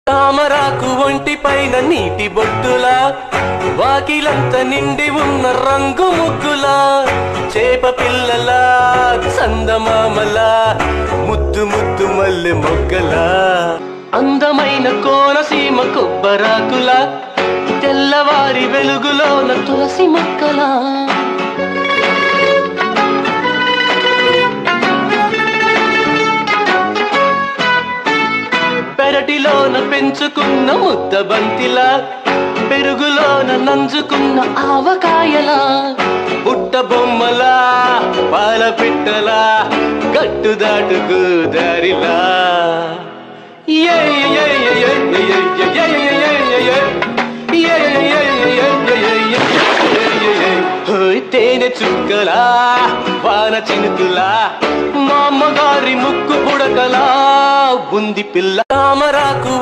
తామరాకు ఒంటి పైన నీటి బొట్టులా, వాకిలంత నిండి ఉన్న రంగు ముగ్గులా, చేప పిల్లలా చందమామలా, ముద్దు ముద్దు మల్లె మొగ్గలా, అందమైన కోనసీమ కొబ్బరాకులా, తెల్లవారి వెలుగులోన తులసి మొక్కలా. పెరటిలోన పెంచుకున్న ముద్ద బంతిలా, పెరుగులోన నంజుకున్న ఆవకాయలా, పుట్ట బొమ్మలా పాల పిట్టలా, గట్టు దాటుకు దారిలా. తేనె చుక్కలా వాన చినుకులా, మా అమ్మగారి ముక్కు పుడకలా, బుంది పిల్ల తామరాకు